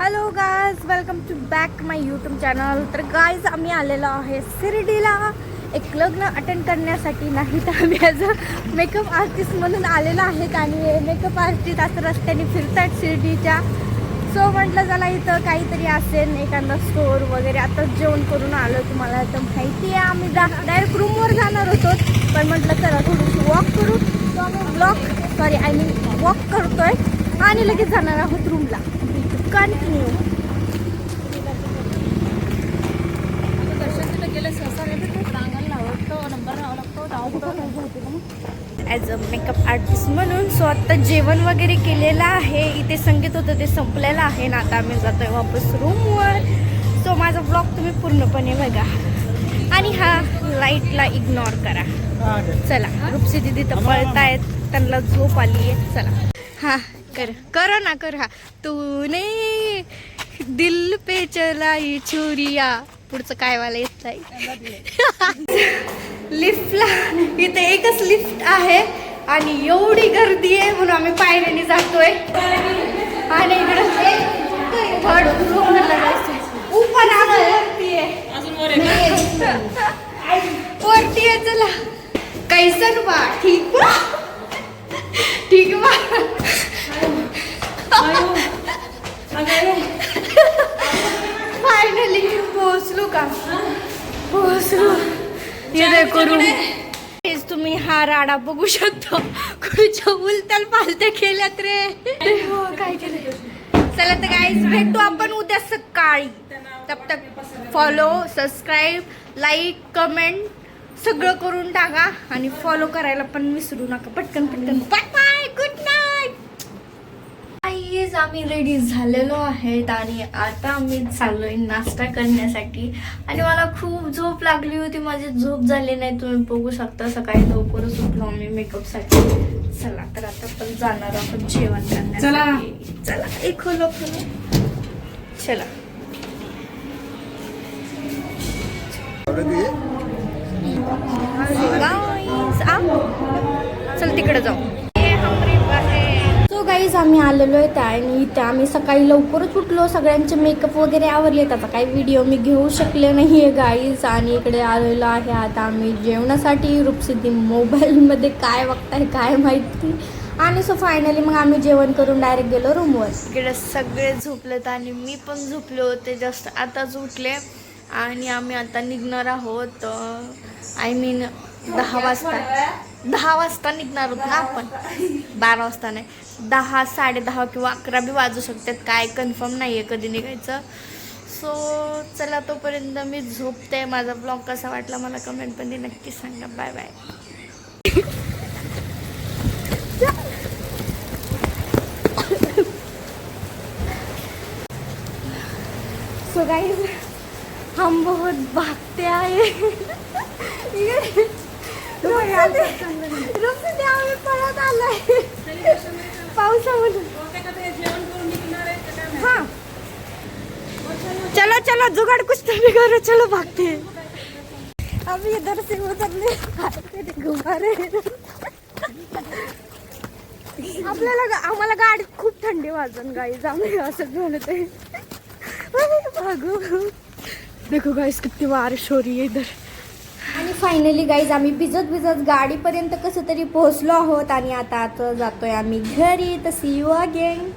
Hello guys, welcome to back my YouTube channel. तर guys आम्ही आलेलो आहे शिर्डीला एक लग्न अटेंड करण्यासाठी. नाही तर आम्ही ॲज अ मेकअप आर्टिस्ट म्हणून आलेलो आहेत आणि मेकअप आर्टिस्ट असं रस्त्याने फिरतात शिर्डीच्या. सो म्हटलं चला इथं काहीतरी असेल एखादा स्टोर वगैरे. आता जेवण करून आलो, तुम्हाला तर माहिती आहे. आम्ही डायरेक्ट रूमवर जाणार होतो, पण म्हटलं चला थोडीशी वॉक करू. तो आम्ही वॉक करतोय आणि लगेच जाणार आहोत रूमला. Continue as a makeup artist म्हणून. सो आत्ता जेवण वगैरे केलेलं आहे. इथे संगीत होतं ते संपलेलं आहे ना. आता आम्ही जातोय वापस रूमवर. सो माझा ब्लॉग तुम्ही पूर्णपणे बघा आणि हा लाईटला इग्नोर करा. चला, रुपसी दिदी तर पळतायत, त्यांना झोप आली आहे. चला हा करो ना कर. हा तूने दिल पे चलाई छुरिया. पुढचं काय वाला येत नाही. लिफ्टला इथे एकच लिफ्ट आहे आणि एवढी गर्दी आहे म्हणून आम्ही पायऱ्याने जातोय. आणि इकडे थर्ड फ्लोअरला जायचं. ऊपर वरती आहे. चला कैसन बा? ठीक बा, ठीक बा. फायनली पोहोचलो का? पोहोचलो. हे देखो रूम. तुम्ही हा राडा बघू शकता. खुर्च्या उलत्याल पालत्या केल्यात रे. हो काय केलं. चला तर गाईज भेटू आपण उद्या सकाळी. तब तक फॉलो, सबस्क्राईब, लाईक, कमेंट सगळं करून टाका आणि फॉलो करायला पण विसरू नका. पटकन पटकन. Bye bye, good night. Guys आम्ही रेडी झालेलो आहेत आणि आता आम्ही चाललोय नाश्ता करण्यासाठी. आणि मला खूप झोप लागली होती, माझी झोप झाली नाही. तुम्ही बघू शकता सकाळी लवकरच उठलो आम्ही मेकअपसाठी. चला तर आता पण जाणार आहोत जेवण करण्यासाठी. चला एक खोलो. चला चल तिकडे जाऊ. सो गाईज आम्ही आलेलो आहे त्या आणि इथे आम्ही सकाळी लवकरच उठलो. सगळ्यांचे मेकअप वगैरे आवरले. त्याचा काही व्हिडिओ मी घेऊ शकले नाही आहे गाईज. आणि इकडे आलेलो आहे आता आम्ही जेवणासाठी. रूपसिद्धी मोबाईलमध्ये काय बघताय काय माहिती. आणि सो फायनली मग आम्ही जेवण करून डायरेक्ट गेलो रूमवर. इकडे सगळे झोपलेत आणि मी पण झोपले होते. जस्ट आताच उठले आणि आम्ही आता निघणार आहोत. आय मीन 10 वाजता निघणार आहोत ना आपण. 12 वाजता नाही, 10, 10:30 किंवा 11 बी वाजू शकतात. काय कन्फर्म नाही आहे कधी निघायचं. सो चला तोपर्यंत मी झोपते. माझा ब्लॉग कसा वाटला मला कमेंटमध्ये नक्की सांगा. Bye bye. सो गाइस हम बहुत भागते आए. आम्ही पळत आलोय पावसामध्ये. हा चलो चलो जुगाड़ कुछ तो भी करो. चलो भागते. अभी इधर से उतरले गुब्बारे. आपल्याला आम्हाला गाडीत खूप थंडी वाजन गाईज. आम्ही असं म्हणत आहे भागू. देखो गाइस किती बारिश हो रही है इधर. आणि फायनली गाईज आम्ही भिजत गाडीपर्यंत कसं तरी पोहोचलो आहोत आणि आता जातोय आम्ही घरी. तर सी यू अगेन.